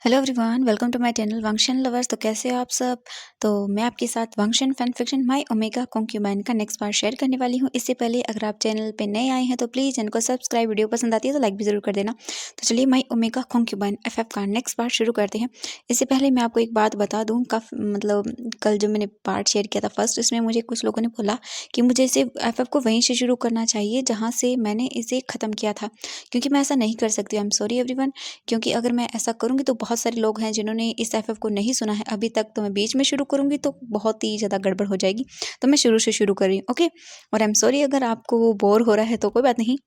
Hello everyone, welcome to my channel Wangxian lovers. तो कैसे हो आप सब। तो मैं आपके साथ Wangxian fan fiction my omega concubine का नेक्स्ट पार्ट शेयर करने वाली हूँ। इससे पहले अगर आप चैनल पे नए आए हैं तो प्लीज़ चैनल को सब्सक्राइब, वीडियो पसंद आती है तो लाइक भी जरूर कर देना। तो चलिए माय ओमेगा कॉन्क्यूबाइन एफएफ का नेक्स्ट पार्ट शुरू करते हैं। इससे पहले मैं आपको एक बात बता दूँ, कल जो मैंने पार्ट शेयर किया था फर्स्ट, इसमें मुझे कुछ लोगों ने बोला कि मुझे इसे एफएफ को वहीं से शुरू करना चाहिए जहाँ से मैंने इसे ख़त्म किया था, क्योंकि मैं ऐसा नहीं कर सकती। आई एम सॉरी एवरीवन, क्योंकि अगर मैं ऐसा करूँगी तो बहुत सारे लोग हैं जिन्होंने इस एफएफ को नहीं सुना है अभी तक, तो मैं बीच में शुरू करूँगी तो बहुत ही ज़्यादा गड़बड़ हो जाएगी। तो मैं शुरू से शुरू कर रही हूँ, ओके। और आई एम सॉरी अगर आपको वो बोर हो रहा है तो कोई बात नहीं,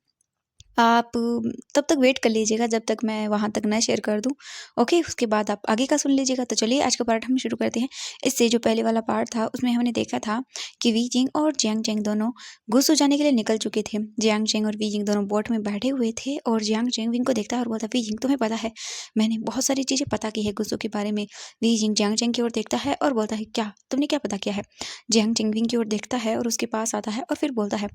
आप तब तक वेट कर लीजिएगा जब तक मैं वहाँ तक ना शेयर कर दूँ, ओके। उसके बाद आप आगे का सुन लीजिएगा। तो चलिए आज का पार्ट हम शुरू करते हैं। इससे जो पहले वाला पार्ट था उसमें हमने देखा था कि वी जिंग और जियांग चेंग दोनों गुसु जाने के लिए निकल चुके थे। जियांग चेंग और वी जिंग दोनों बोट में बैठे हुए थे और जियांग चेंग विंग को देखता है और बोलता है, वी जिंग तुम्हें पता है मैंने बहुत सारी चीज़ें पता की है गुसु के बारे में। वी जिंग जियांग चेंग की ओर देखता है और बोलता है, क्या तुमने क्या पता किया है। जियांग चेंग विंग की ओर देखता है और उसके पास आता है और फिर बोलता है,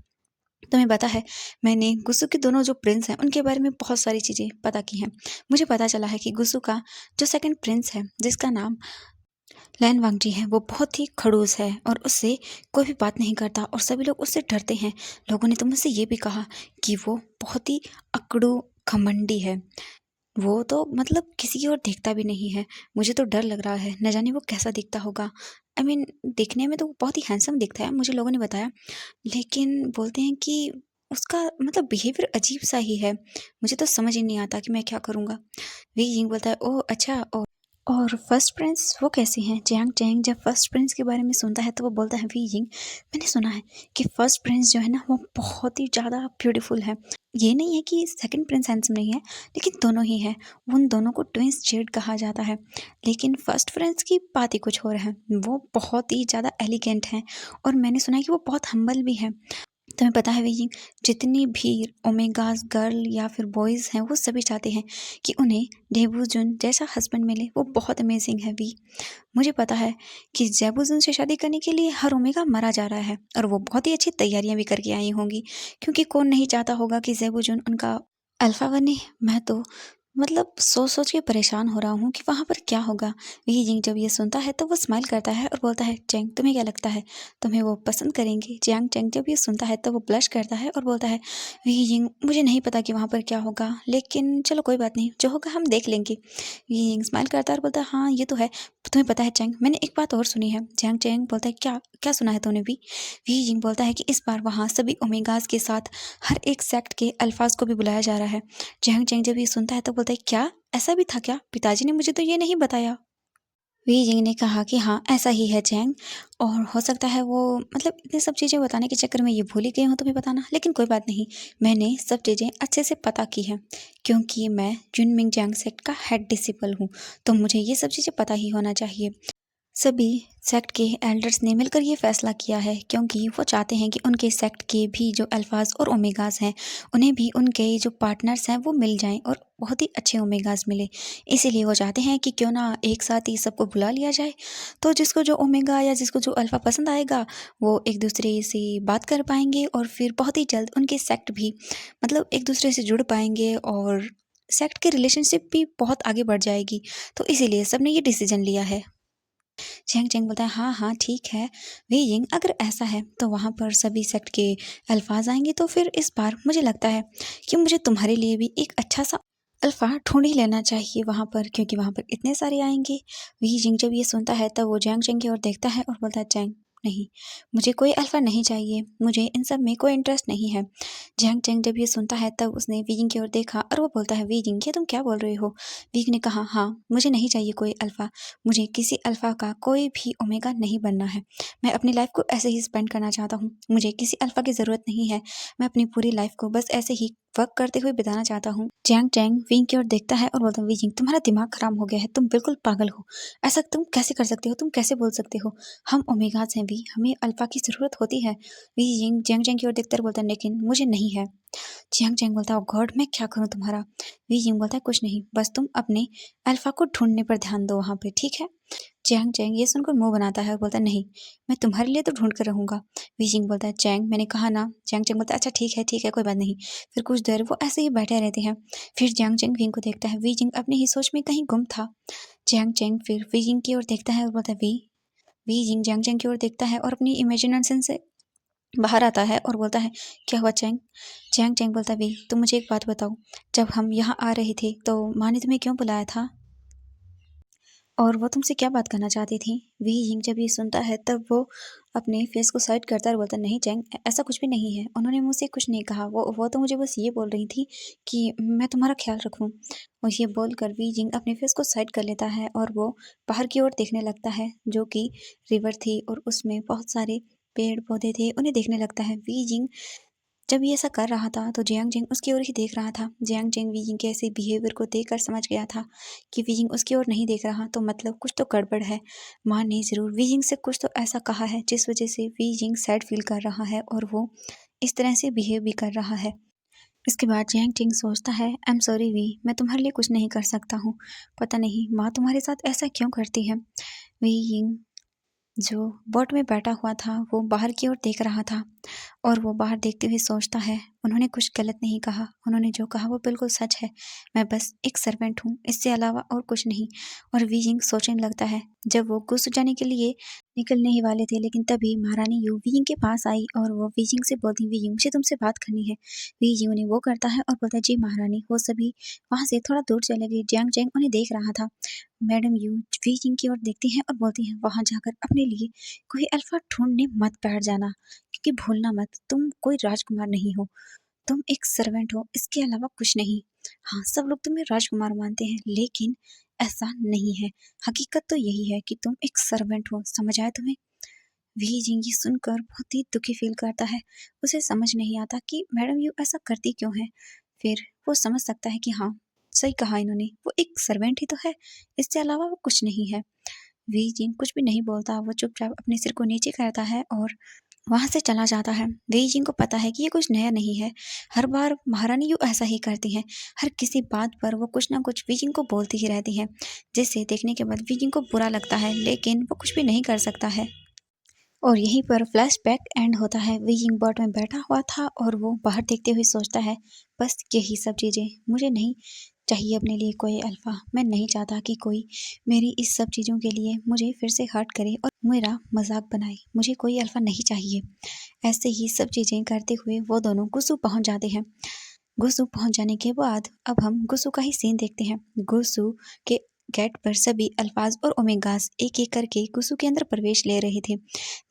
तुम्हें पता है मैंने गुस्सू के दोनों जो प्रिंस हैं उनके बारे में बहुत सारी चीज़ें पता की हैं। मुझे पता चला है कि गुस्सू का जो सेकंड प्रिंस है जिसका नाम लैन वांगजी है वो बहुत ही खड़ूस है और उससे कोई भी बात नहीं करता और सभी लोग उससे डरते हैं। लोगों ने तो मुझसे ये भी कहा कि वो बहुत ही अकड़ू घमंडी है। वो तो किसी की ओर देखता भी नहीं है। मुझे तो डर लग रहा है, न जाने वो कैसा दिखता होगा। आई मीन देखने में तो वो बहुत ही हैंडसम दिखता है, मुझे लोगों ने बताया, लेकिन बोलते हैं कि उसका बिहेवियर अजीब सा ही है। मुझे तो समझ ही नहीं आता कि मैं क्या करूँगा। वी यिंग बोलता है, ओह अच्छा। और फर्स्ट प्रिंस वो कैसे हैं। जियांग चैंग जब फर्स्ट प्रिंस के बारे में सुनता है तो वो बोलता है, वी यिंग मैंने सुना है कि फर्स्ट प्रिंस जो है ना वो बहुत ही ज़्यादा ब्यूटीफुल है। ये नहीं है कि सेकंड प्रिंस हैंडसम नहीं है, लेकिन दोनों ही हैं। उन दोनों को ट्विंस जेड कहा जाता है। लेकिन फर्स्ट प्रिंस की बात ही कुछ और है। वो बहुत ही ज़्यादा एलिगेंट हैं और मैंने सुना है कि वो बहुत हम्बल भी है। तुम्हें पता है वी, जितनी भी ओमेगास गर्ल या फिर बॉयज़ हैं वो सभी चाहते हैं कि उन्हें डेबूजुन जैसा हस्बैंड मिले। वो बहुत अमेजिंग है वी। मुझे पता है कि जेबूजुन से शादी करने के लिए हर ओमेगा मरा जा रहा है और वो बहुत ही अच्छी तैयारियां भी करके आई होंगी, क्योंकि कौन नहीं चाहता होगा कि जेबूजुन उनका अल्फा बने। मैं तो सोच सोच के परेशान हो रहा हूँ कि वहाँ पर क्या होगा। वी जिंग जब ये सुनता है तो वो स्माइल करता है और बोलता है, चेंग तुम्हें क्या लगता है तुम्हें वो पसंद करेंगे। जियांग चेंग जब ये सुनता है तो वो ब्लश करता है और बोलता है, वी जिंग मुझे नहीं पता कि वहाँ पर क्या होगा, लेकिन चलो कोई बात नहीं, जो होगा हम देख लेंगे। वी जिंग स्माइल करता है और बोलता है, हाँ ये तो है। तुम्हें पता है चेंग मैंने एक बात और सुनी है। जियांग चेंग बोलता है, क्या क्या सुना है तुमने भी। वी जिंग बोलता है कि इस बार वहाँ सभी ओमेगास के साथ हर एक सेक्ट के अल्फाज को भी बुलाया जा रहा है। जैंग चैंग जब ये सुनता है तो बोलता है, क्या ऐसा भी था क्या, पिताजी ने मुझे तो ये नहीं बताया। वी जिंग ने कहा कि हाँ ऐसा ही है चैंग, और हो सकता है वो इतनी सब चीज़ें बताने के चक्कर में ये भूल ही गए हो तुम्हें बताना, लेकिन कोई बात नहीं, मैंने सब चीज़ें अच्छे से पता की हैं, क्योंकि मैं जुनमिंग जैंग सेक्ट का हेड डिसिपल हूँ, तो मुझे ये सब चीज़ें पता ही होना चाहिए। सभी सेक्ट के एल्डर्स ने मिलकर ये फैसला किया है, क्योंकि वो चाहते हैं कि उनके सेक्ट के भी जो अल्फाज और ओमेगास हैं उन्हें भी उनके जो पार्टनर्स हैं वो मिल जाएं और बहुत ही अच्छे ओमेगास मिले। इसीलिए वो चाहते हैं कि क्यों ना एक साथ ही सबको बुला लिया जाए, तो जिसको जो ओमेगा या जिसको जो अल्फ़ा पसंद आएगा वो एक दूसरे से बात कर पाएंगे और फिर बहुत ही जल्द उनके सेक्ट भी एक दूसरे से जुड़ पाएंगे और सेक्ट की रिलेशनशिप भी बहुत आगे बढ़ जाएगी। तो इसीलिए सब ने ये डिसीजन लिया है। झेंग झेंग बोलता है, हाँ हाँ ठीक है वे यिंग, अगर ऐसा है तो वहाँ पर सभी सेक्ट के अल्फाज आएंगे, तो फिर इस बार मुझे लगता है कि मुझे तुम्हारे लिए भी एक अच्छा सा अल्फ़ा ढूंढ ही लेना चाहिए वहाँ पर, क्योंकि वहाँ पर इतने सारे आएंगे। वी जिंग जब ये सुनता है तब वो जैंग चेंग की ओर देखता है और बोलता है, जैंग नहीं, मुझे कोई अल्फ़ा नहीं चाहिए, मुझे इन सब में कोई इंटरेस्ट नहीं है। जैंग चेंग जब ये सुनता है तब उसने वी जिंग की ओर देखा और वो बोलता है, वी जिंग ये तुम क्या बोल रहे हो। वी ने कहा, हाँ मुझे नहीं चाहिए कोई अल्फ़ा, मुझे किसी अल्फ़ा का कोई भी ओमेगा नहीं बनना है। मैं अपनी लाइफ को ऐसे ही स्पेंड करना चाहता हूँ, मुझे किसी अल्फ़ा की ज़रूरत नहीं है। मैं अपनी पूरी लाइफ को बस ऐसे ही वर्क करते हुए बिताना चाहता हूँ। जैंग चैंग विंग की ओर देखता है और बोलता है, विंग तुम्हारा दिमाग खराब हो गया है, तुम बिल्कुल पागल हो। ऐसा तुम कैसे कर सकते हो, तुम कैसे बोल सकते हो। हम ओमेगास हैं वी, हमें अल्फ़ा की ज़रूरत होती है। विंग जैंग चैंग की ओर देखता है बोलता है, लेकिन मुझे नहीं है। जियांग चैंग बोलता है, गॉड मैं क्या करूँ तुम्हारा। वी जिंग बोलता है, कुछ नहीं, बस तुम अपने अल्फा को ढूंढने पर ध्यान दो वहाँ पे, ठीक है। जियांग चैंग ये सुनकर मुंह बनाता है और बोलता है नहीं, मैं तुम्हारे लिए तो ढूंढ कर रहूंगा। वी जिंग बोलता है चैंग मैंने कहा ना। जियांग चैंग बोलता है अच्छा ठीक है कोई बात नहीं। फिर कुछ देर वो ऐसे ही बैठे रहते हैं। फिर जियांग चैंग विंग को देखता है। वी जिंग अपनी ही सोच में कहीं गुम था। जियांग चैंग फिर वी जिंग की ओर देखता है और बोलता है वी जिंग जियांग चैंग की ओर देखता है और अपनी इमेजिनेशन से बाहर आता है और बोलता है क्या हुआ चैंग। जियांग चैंग बोलता है वी तुम मुझे एक बात बताओ, जब हम यहाँ आ रहे थे तो माँ ने तुम्हें क्यों बुलाया था और वो तुमसे क्या बात करना चाहती थी। वी यिंग जब ये सुनता है तब वो अपने फेस को साइड करता है और बोलता नहीं चैंग ऐसा कुछ भी नहीं है, उन्होंने मुझसे कुछ नहीं कहा, वो तो मुझे बस ये बोल रही थी कि मैं तुम्हारा ख्याल रखूं। और ये बोलकर वी यिंग अपने फेस को साइड कर लेता है और वो बाहर की ओर देखने लगता है जो कि रिवर थी और उसमें बहुत सारे पेड़ पौधे थे उन्हें देखने लगता है। वी यिंग जब ये ऐसा कर रहा था तो जियांग जेंग उसकी ओर ही देख रहा था। जियांग जेंग वीजिंग के ऐसे बिहेवियर को देखकर समझ गया था कि वीजिंग उसकी ओर नहीं देख रहा तो मतलब कुछ तो गड़बड़ है। माँ ने जरूर वीजिंग से कुछ तो ऐसा कहा है जिस वजह से वीजिंग सैड फील कर रहा है और वो इस तरह से बिहेव भी कर रहा है। इसके बाद जियांग जेंग सोचता है आई एम सॉरी वी, मैं तुम्हारे लिए कुछ नहीं कर सकता हूँ। पता नहीं माँ तुम्हारे साथ ऐसा क्यों करती है। वी यिंग जो बोट में बैठा हुआ था वो बाहर की ओर देख रहा था और वो बाहर देखते हुए सोचता है उन्होंने कुछ गलत नहीं कहा, उन्होंने जो कहा वो बिल्कुल सच है, मैं बस एक सर्वेंट हूँ इससे अलावा और कुछ नहीं। और वीजिंग सोचने लगता है जब वो गुस्स जाने के लिए निकलने ही वाले थे लेकिन तभी महारानी यू वीजिंग के पास आई और वो वीजिंग से बोलती वीजिंग मुझे तुमसे बात करनी है। वीजिंग उन्हें वो करता है और बोलता है जी महारानी। वो सभी वहां से थोड़ा दूर चले गए। जियांग चैंग उन्हें देख रहा था। मैडम यू वीजिंग की ओर देखती हैं और बोलती हैं वहां जाकर अपने लिए कोई अल्फा ढूंढने मत बैठ जाना, क्योंकि भूलना मत तुम कोई राजकुमार नहीं हो, तुम एक सर्वेंट हो इसके अलावा कुछ नहीं। हाँ सब लोग तुम्हें राजकुमार मानते हैं लेकिन ऐसा नहीं है, हकीकत तो यही है कि तुम एक सर्वेंट हो, समझ आया तुम्हें। वी जिंग ये सुनकर बहुत ही दुखी फील करता है। उसे समझ नहीं आता कि मैडम यू ऐसा करती क्यों है। फिर वो समझ सकता है कि हाँ सही कहा इन्होंने, वो एक सर्वेंट ही तो है, इससे अलावा वो कुछ नहीं है। वी जिंग कुछ भी नहीं बोलता, वो चुपचाप अपने सिर को नीचे करता है और वहां से चला जाता है। वेई जिंग को पता है कि ये कुछ नया नहीं है, हर बार महारानी यू ऐसा ही करती है, हर किसी बात पर वो कुछ ना कुछ वीजिंग को बोलती ही रहती है जिसे देखने के बाद वीजिंग को बुरा लगता है लेकिन वो कुछ भी नहीं कर सकता है। और यहीं पर फ्लैशबैक एंड होता है। वीजिंग बोर्ड में बैठा हुआ था और वो बाहर देखते हुए सोचता है बस यही सब चीज़ें, मुझे नहीं चाहिए अपने लिए कोई अल्फा, मैं नहीं चाहता कि कोई मेरी इस सब चीज़ों के लिए मुझे फिर से हर्ट करे और मेरा मजाक बनाए, मुझे कोई अल्फा नहीं चाहिए। ऐसे ही सब चीज़ें करते हुए वो दोनों गुसु पहुंच जाते हैं। गुसु पहुंच जाने के बाद अब हम गुसु का ही सीन देखते हैं। गुसु के गेट पर सभी अल्फाज और ओमेगास एक एक करके गुसु के अंदर प्रवेश ले रहे थे।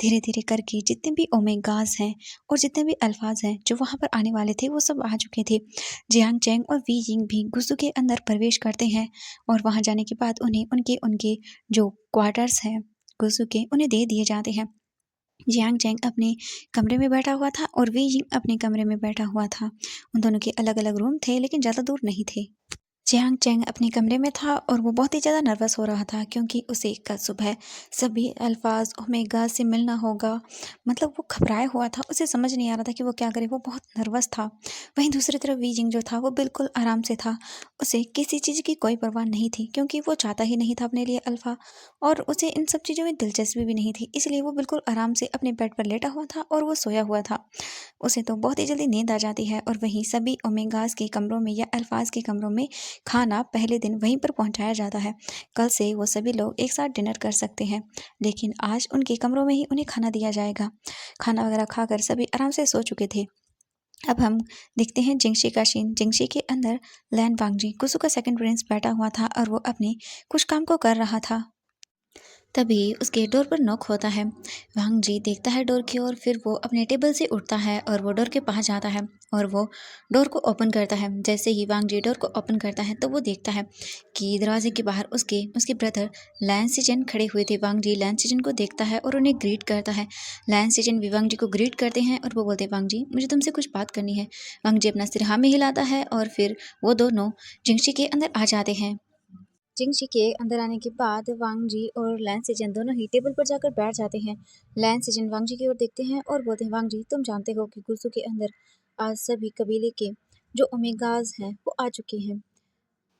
धीरे धीरे करके जितने भी ओमेगास हैं और जितने भी अल्फाज हैं जो वहां पर आने वाले थे वो सब आ चुके थे। जियांग चैंग और वी यिंग भी गुसु के अंदर प्रवेश करते हैं और वहां जाने के बाद उन्हें उनके उनके जो क्वार्टर्स हैं गुसु के उन्हें दे दिए जाते हैं। जियांग चैंग अपने कमरे में बैठा हुआ था और वी यिंग अपने कमरे में बैठा हुआ था। उन दोनों के अलग अलग रूम थे लेकिन ज़्यादा दूर नहीं थे। जियांग चैंग अपने कमरे में था और वो बहुत ही ज़्यादा नर्वस हो रहा था क्योंकि उसे कल सुबह सभी अल्फाज ओमेगा से मिलना होगा। मतलब वो घबराया हुआ था, उसे समझ नहीं आ रहा था कि वो क्या करे, वो बहुत नर्वस था। वहीं दूसरी तरफ वीजिंग जो था वो बिल्कुल आराम से था। उसे किसी चीज़ की कोई परवाह नहीं थी क्योंकि वो चाहता ही नहीं था अपने लिए अल्फा और उसे इन सब चीज़ों में दिलचस्पी भी नहीं थी, इसलिए वो बिल्कुल आराम से अपने बेड पर लेटा हुआ था और वो सोया हुआ था। उसे तो बहुत ही जल्दी नींद आ जाती है और वहीं सभी ओमेगास के कमरों में या अल्फाज के कमरों में खाना पहले दिन वहीं पर पहुंचाया जाता है। कल से वो सभी लोग एक साथ डिनर कर सकते हैं लेकिन आज उनके कमरों में ही उन्हें खाना दिया जाएगा। खाना वगैरह खाकर सभी आराम से सो चुके थे। अब हम देखते हैं जिंगशी का सीन। जिंगशी के अंदर लैन वांगजी गुसु का सेकंड प्रिंस बैठा हुआ था और वो अपने कुछ काम को कर रहा था। तभी उसके डोर पर नॉक होता है। वांग जी देखता है डोर की ओर, फिर वो अपने टेबल से उठता है और वो डोर के पास जाता है और वो डोर को ओपन करता है। जैसे ही वांग जी डोर को ओपन करता है तो वो देखता है कि दरवाजे के बाहर उसके उसके ब्रदर लैन सिजन खड़े हुए थे। वांग जी लैन सिजन को देखता है और उन्हें ग्रीट करता है। लैन सिजन भी वांग जी को ग्रीट करते हैं और वो बोलते हैं वांग जी मुझे तुमसे कुछ बात करनी है। वांग जी अपना सिर हाँ में हिलाता है और फिर वो दोनों जिंगशी के अंदर आ जाते हैं। जिंगशी के अंदर आने के बाद वांग जी और लैन सिजन दोनों ही टेबल पर जाकर बैठ जाते हैं। लैन सिजन वांग जी की ओर देखते हैं और बोलते हैं वांग जी तुम जानते हो कि गुसु के अंदर आज सभी कबीले के जो ओमेगाज हैं वो आ चुके हैं।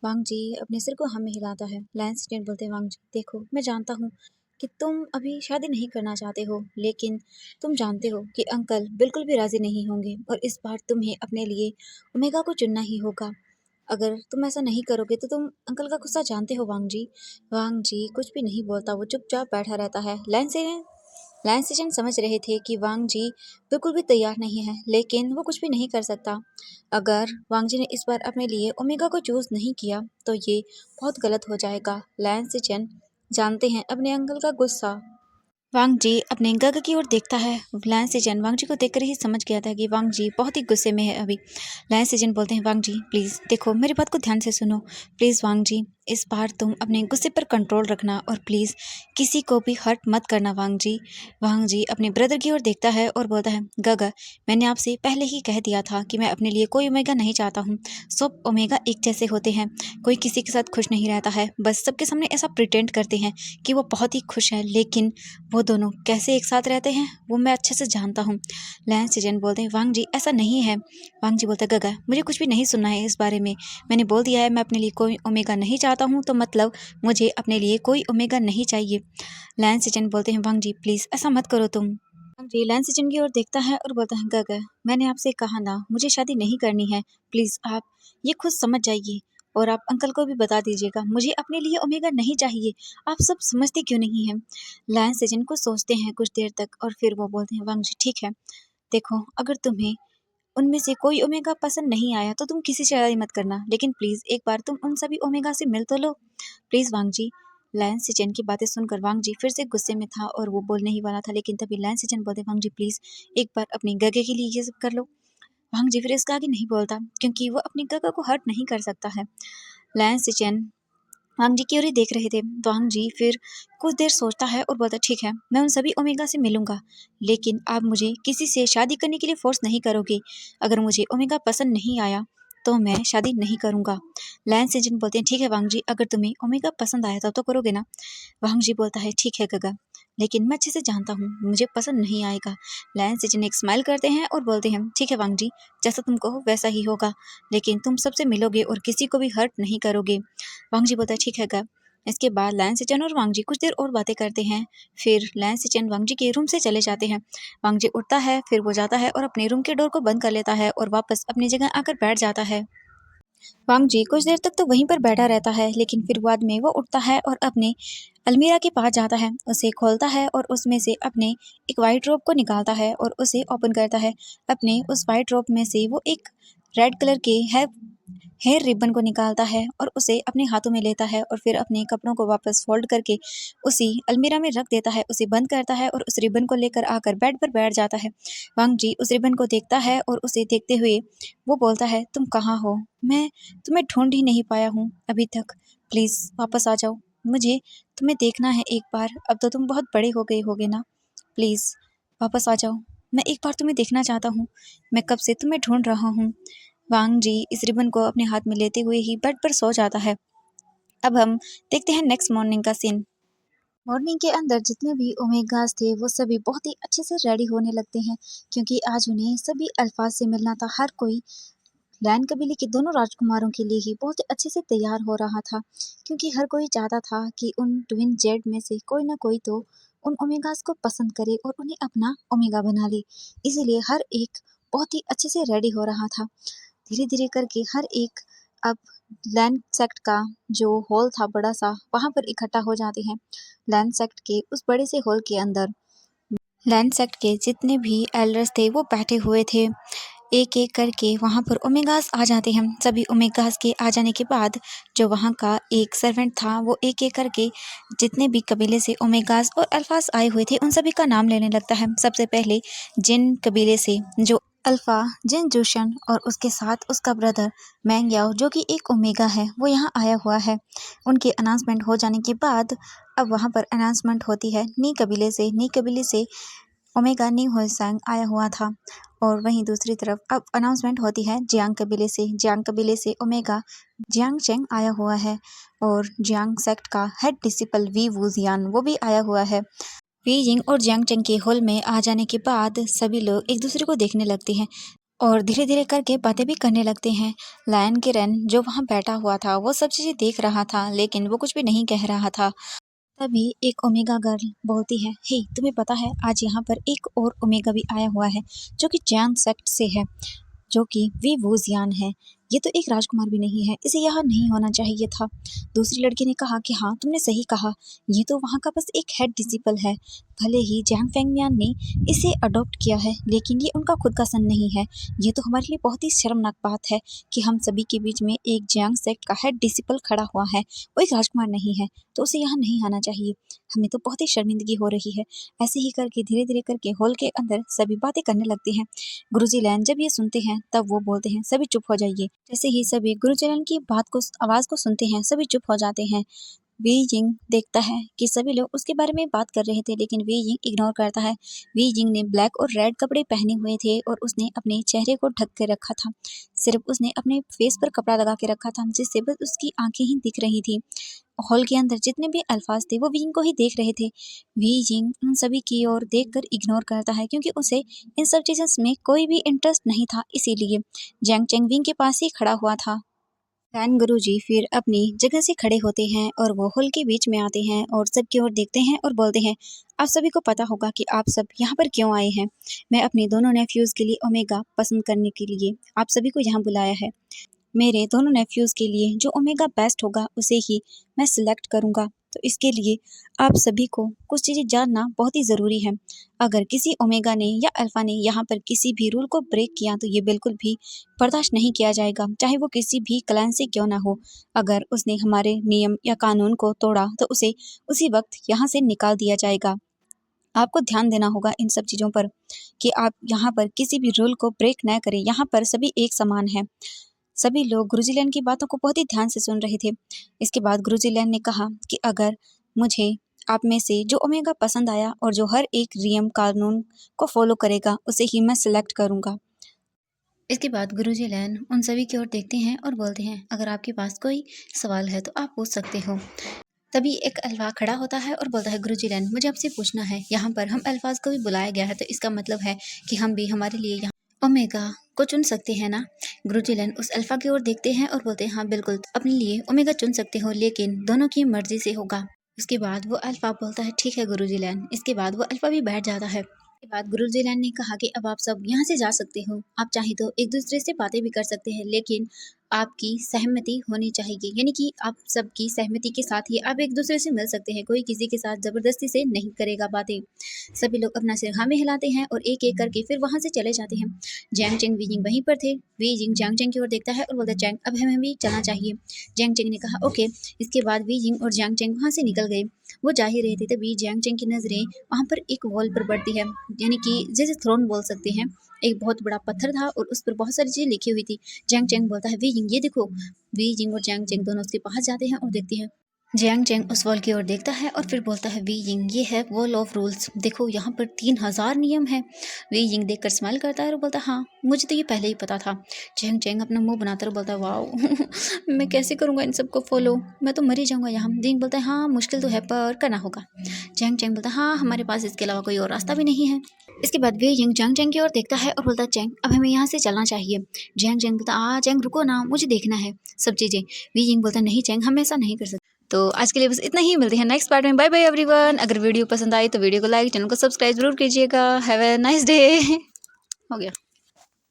वांग जी अपने सिर को हमें हिलाता है। लैंस स्टेन बोलते हैं, वांग जी देखो, मैं जानता हूँ कि तुम अभी शादी नहीं करना चाहते हो, लेकिन तुम जानते हो कि अंकल बिल्कुल भी राजी नहीं होंगे और इस बार तुम्हें अपने लिए ओमेगा को चुनना ही होगा। अगर तुम ऐसा नहीं करोगे तो तुम अंकल का गुस्सा जानते हो वांग जी। वांग जी कुछ भी नहीं बोलता, वो चुपचाप बैठा रहता है। लैंस समझ रहे थे कि वांग जी बिल्कुल भी तैयार नहीं है, लेकिन वो कुछ भी नहीं कर सकता। अगर वांग जी ने इस बार अपने लिए ओमेगा को चूज नहीं किया तो ये बहुत गलत हो जाएगा। लैंस जानते हैं अपने अंकल का गुस्सा। वांग जी अपने गग की ओर देखता है। लैंस सेजन वांग जी को देखकर ही समझ गया था कि वांग जी बहुत ही गुस्से में है अभी। लैंस सेजन बोलते हैं, वांग जी प्लीज़ देखो, मेरी बात को ध्यान से सुनो। प्लीज़ वांग जी, इस बार तुम अपने गुस्से पर कंट्रोल रखना और प्लीज़ किसी को भी हर्ट मत करना वांग जी। वांग जी अपने ब्रदर की ओर देखता है और बोलता है, गग मैंने आपसे पहले ही कह दिया था कि मैं अपने लिए कोई ओमेगा नहीं चाहता हूँ। सब ओमेगा एक जैसे होते हैं, कोई किसी के साथ खुश नहीं रहता है, बस सबके सामने ऐसा प्रिटेंड करते हैं कि वो बहुत ही खुश है, लेकिन वो दोनों कैसे एक साथ रहते हैं वो मैं अच्छे से जानता हूँ। लैंस सीजन बोलते हैं, वांग जी ऐसा नहीं है। वांग जी बोलते हैं, गगा मुझे कुछ भी नहीं सुनना है इस बारे में। मैंने बोल दिया है मैं अपने लिए कोई ओमेगा नहीं चाहता हूँ, तो मतलब मुझे अपने लिए कोई ओमेगा नहीं चाहिए। लैंस सीजन बोलते हैं, वांग जी प्लीज़ ऐसा मत करो तुम। वांग जी लैंस सीजन की ओर देखता है और बोलता है, गगा मैंने आपसे कहा ना, मुझे शादी नहीं करनी है। प्लीज़ आप ये खुद समझ जाइए और आप अंकल को भी बता दीजिएगा, मुझे अपने लिए ओमेगा नहीं चाहिए। आप सब समझते क्यों नहीं हैं? लैंस सेजन को सोचते हैं कुछ देर तक और फिर वो बोलते हैं, वांग जी ठीक है, देखो अगर तुम्हें उनमें से कोई ओमेगा पसंद नहीं आया तो तुम किसी से लड़ाई मत करना, लेकिन प्लीज एक बार तुम उन सभी ओमेगा से मिल तो लो प्लीज वांग जी। लैंस सिचन की बातें सुनकर वांग जी फिर से गुस्से में था और वो बोलने ही वाला था, लेकिन तभी लैंस सिचन बोलते, वांग जी प्लीज एक बार अपनी गगे के लिए ये सब कर लो। वांग जी फिर इसका आगे नहीं बोलता क्योंकि वो अपनी गगा को हर्ट नहीं कर सकता है। लैंस सिचन वांग जी की ओर ही देख रहे थे, तो वांग जी फिर कुछ देर सोचता है और बोलता, ठीक है मैं उन सभी ओमेगा से मिलूंगा, लेकिन आप मुझे किसी से शादी करने के लिए फोर्स नहीं करोगे। अगर मुझे ओमेगा पसंद नहीं आया तो मैं शादी नहीं करूंगा। लैंस सेजन बोलते हैं, ठीक है वांग जी, अगर तुम्हें ओमेगा पसंद आया तब तो करोगे ना। वांग जी बोलता है, ठीक है गगा, लेकिन मैं अच्छे से जानता हूँ मुझे पसंद नहीं आएगा। लैंस सेजन एक स्माइल करते हैं और बोलते हैं, ठीक है वांग जी, जैसा तुम कहो वैसा ही होगा, लेकिन तुम सबसे मिलोगे और किसी को भी हर्ट नहीं करोगे। वांग जी बोलता है, ठीक है गग। इसके बाद लैंस सेचन और वांग जी कुछ देर और बातें करते हैं। फिर लैंस सेचन वांग जी के रूम से चले जाते हैं। वांग जी उठता है, फिर वो जाता है और अपने रूम के डोर को बंद कर लेता है और वापस अपनी जगह आकर बैठ जाता है। वांग जी कुछ देर तक तो वहीं पर बैठा रहता है, लेकिन फिर बाद में वो उठता है और अपने अलमीरा के पास जाता है, उसे खोलता है और उसमें से अपने एक वाइट रोब को निकालता है और उसे ओपन करता है। अपने उस वाइट रोब में से वो एक रेड कलर के हेयर रिबन को निकालता है और उसे अपने हाथों में लेता है और फिर अपने कपड़ों को वापस फोल्ड करके उसी अलमीरा में रख देता है, उसे बंद करता है और उस रिबन को लेकर आकर बेड पर बैठ जाता है। वांग जी उस रिबन को देखता है और उसे देखते हुए वो बोलता है, तुम कहाँ हो? मैं तुम्हें ढूंढ ही नहीं पाया हूँ अभी तक, प्लीज़ वापस आ जाओ, मुझे तुम्हें देखना है एक बार, अब तो तुम बहुत बड़े हो गए होगे ना, प्लीज़ वापस आ जाओ, मैं एक बार तुम्हें देखना चाहता हूँ, मैं कब से तुम्हें ढूंढ रहा हूँ। वांग जी इस रिबन को अपने हाथ में लेते हुए ही बेड पर सो जाता है। अब हम देखते हैं नेक्स्ट मॉर्निंग का सीन। मॉर्निंग के अंदर जितने भी ओमेगास थे वो सभी बहुत ही अच्छे से रेडी होने लगते हैं, क्योंकि आज उन्हें सभी अल्फाज से मिलना था। हर कोई लैन कबीले के दोनों राजकुमारों के लिए ही बहुत ही अच्छे से तैयार हो रहा था, क्योंकि हर कोई चाहता था कि उन ट्विन जेड में से कोई ना कोई तो उन ओमेगास को पसंद करे और उन्हें अपना ओमेगा बना ले। इसीलिए हर एक बहुत ही अच्छे से रेडी हो रहा था। धीरे धीरे करके हर एक अब लैंड सेक्ट का जो हॉल था बड़ा सा, वहां पर इकट्ठा हो जाते हैं। लैंड सेक्ट के उस बड़े से हॉल के अंदर लैंड सेक्ट के जितने भी एल्डर्स थे वो बैठे हुए थे। एक एक करके वहाँ पर ओमेगास आ जाते हैं। सभी ओमेगास के आ जाने के बाद जो वहाँ का एक सर्वेंट था वो एक एक करके जितने भी कबीले से ओमेगास और अल्फास आए हुए थे उन सभी का नाम लेने लगता है। सबसे पहले जिन कबीले से जो अल्फा जिन जूशन और उसके साथ उसका ब्रदर मैंग याओ जो कि एक ओमेगा है वो यहाँ आया हुआ है। उनके अनाउंसमेंट हो जाने के बाद अब वहाँ पर अनाउंसमेंट होती है नी कबीले से ओमेगा नी होसैंग आया हुआ था। और वहीं दूसरी तरफ अब अनाउंसमेंट होती है जियांग कबीले से ओमेगा जियांग चेंग आया हुआ है और जियांग सेक्ट का हेड डिसिपल वी वूजियान वो भी आया हुआ है। वी यिंग और जियांग चेंग के हॉल में आ जाने के बाद सभी लोग एक दूसरे को देखने लगते हैं। और धीरे-धीरे करके बातें भी करने लगते हैं। लायन के रेन जो वहाँ बैठा हुआ था वो सब चीज़ें देख रहा था लेकिन वो कुछ भी नहीं कह रहा था। तभी एक ओमेगा गर्ल बोलती है, हे तुम्हें पता है आज यहाँ पर एक और ओमेगा भी आया हुआ है जो कि जैन सेक्ट से है, जो कि वी वूजियान है। ये तो एक राजकुमार भी नहीं है, इसे यहाँ नहीं होना चाहिए था। दूसरी लड़की ने कहा कि हाँ तुमने सही कहा, ये तो वहाँ का बस एक हेड डिसिपल है। भले ही जैंग फेंगमियान ने इसे अडॉप्ट किया है लेकिन ये उनका खुद का सन नहीं है। ये तो हमारे लिए बहुत ही शर्मनाक बात है कि हम सभी के बीच में एक जैंग सेक्ट का हेड डिसिपल खड़ा हुआ है, वो एक राजकुमार नहीं है, तो उसे यहाँ नहीं आना चाहिए। हमें तो बहुत ही शर्मिंदगी हो रही है। ऐसे ही करके धीरे धीरे करके हॉल के अंदर सभी बातें करने लगते हैं। गुरुजी लैन जब ये सुनते हैं तब वो बोलते हैं, सभी चुप हो जाइए। जैसे ही सभी गुरुजी लैन की आवाज को सुनते हैं सभी चुप हो जाते हैं। वी जिंग देखता है कि सभी लोग उसके बारे में बात कर रहे थे लेकिन वी जिंग इग्नोर करता है। वी जिंग ने ब्लैक और रेड कपड़े पहने हुए थे और उसने अपने चेहरे को ढक के रखा था। सिर्फ उसने अपने फेस पर कपड़ा लगा के रखा था जिससे बस उसकी आंखें ही दिख रही थी। हॉल के अंदर जितने भी अल्फाज थे वो विंग को ही देख रहे थे। वी जिंग उन सभी की ओर देखकर इग्नोर करता है क्योंकि उसे इन सब चीज़ों में कोई भी इंटरेस्ट नहीं था, इसीलिए जैंग चेंग विंग के पास ही खड़ा हुआ था। फैन गुरुजी फिर अपनी जगह से खड़े होते हैं और वो हॉल के बीच में आते हैं और सबकी ओर देखते हैं और बोलते हैं, आप सभी को पता होगा कि आप सब यहाँ पर क्यों आए हैं। मैं अपने दोनों नेफ्यूज के लिए ओमेगा पसंद करने के लिए आप सभी को यहाँ बुलाया है। मेरे दोनों नेफ्यूज के लिए जो ओमेगा बेस्ट होगा उसे ही मैं सिलेक्ट करूँगा। तो इसके लिए आप सभी को कुछ चीज़ें जानना बहुत ही ज़रूरी है। अगर किसी ओमेगा ने या अल्फा ने यहाँ पर किसी भी रूल को ब्रेक किया तो ये बिल्कुल भी बर्दाश्त नहीं किया जाएगा, चाहे वो किसी भी क्लैन से क्यों ना हो। अगर उसने हमारे नियम या कानून को तोड़ा तो उसे उसी वक्त यहाँ से निकाल दिया जाएगा। आपको ध्यान देना होगा इन सब चीज़ों पर कि आप यहाँ पर किसी भी रूल को ब्रेक न करें। यहाँ पर सभी एक समान हैं। सभी लोग गुरुजी लैन की बातों को बहुत ही ध्यान से सुन रहे थे। इसके बाद गुरुजी लैन ने कहा कि अगर मुझे आप में से जो ओमेगा पसंद आया और जो हर एक नियम कानून को फॉलो करेगा उसे ही मैं सिलेक्ट करूँगा। इसके बाद गुरुजी लैन उन सभी की ओर देखते हैं और बोलते हैं, अगर आपके पास कोई सवाल है तो आप पूछ सकते हो। तभी एक अल्फा खड़ा होता है और बोलता है, गुरुजी लैन मुझे आपसे पूछना है, यहाँ पर हम अल्फाज को भी बुलाया गया है तो इसका मतलब है कि हम भी हमारे लिए यहाँ ओमेगा को चुन सकते हैं ना। गुरुजी लैन उस अल्फा की ओर देखते हैं और बोलते हैं, हाँ बिल्कुल अपने लिए ओमेगा चुन सकते हो लेकिन दोनों की मर्जी से होगा। उसके बाद वो अल्फा बोलता है, ठीक है गुरुजी लैन। इसके बाद वो अल्फा भी बैठ जाता है। इसके बाद गुरुजी लैन ने कहा कि अब आप सब यहाँ से जा सकते हो। आप चाहे तो एक दूसरे से बातें भी कर सकते हैं लेकिन आपकी सहमति होनी चाहिए, यानी कि आप सबकी सहमति के साथ ही आप एक दूसरे से मिल सकते हैं। कोई किसी के साथ जबरदस्ती से नहीं करेगा बातें। सभी लोग अपना सिर हाँ में हिलाते हैं और एक एक करके फिर वहाँ से चले जाते हैं। जैंग चेंग वीजिंग वहीं पर थे। वीजिंग जैंग चेंग की ओर देखता है और बोलता है, जैंग अब हमें भी चलना चाहिए। जैंग चेंग ने कहा ओके। इसके बाद वीजिंग और जैंग चेंग वहाँ से निकल गए। वो जा ही रहे थे तभी जैंग चेंग की नज़रें वहाँ पर एक वॉल पर पड़ती है, यानी कि जैसे थ्रोन बोल सकते हैं। एक बहुत बड़ा पत्थर था और उस पर बहुत सारी चीज़ें लिखी हुई थी। जैंग चेंग बोलता है, वी जिंग ये देखो। वी जिंग और जैंग चेंग दोनों उसके पास जाते हैं और देखते हैं। जैंग चेंग उस वॉल की ओर देखता है और फिर बोलता है, वी यिंग ये है वॉल ऑफ रूल्स, देखो यहाँ पर 3000 नियम है। वी यिंग देखकर स्माइल करता है और बोलता है, हाँ मुझे तो ये पहले ही पता था। जैंग चेंग अपना मुंह बनाता है और बोलता है, वाओ मैं कैसे करूँगा इन सबको फॉलो, मैं तो मर ही जाऊँगा यहाँ। जिंग बोलता है, हाँ मुश्किल तो है पर करना होगा। जैंग चेंग बोलता है, हाँ हमारे पास इसके अलावा कोई और रास्ता भी नहीं है। इसके बाद वे यिंग जैंग चेंग की ओर देखता है और बोलता है, चेंग अब हमें यहाँ से चलना चाहिए। जैंग चेंग बोलता है, चेंग रुको ना, मुझे देखना है सब चीज़ें। वी यिंग बोलता है, नहीं चेंग हम ऐसा नहीं कर सकते। तो आज के लिए बस इतना ही, मिलते हैं नेक्स्ट पार्ट में। Bye bye everyone. अगर वीडियो पसंद आई तो वीडियो को लाइक, चैनल को सब्सक्राइब जरूर कीजिएगा। Have a nice day. हो गया।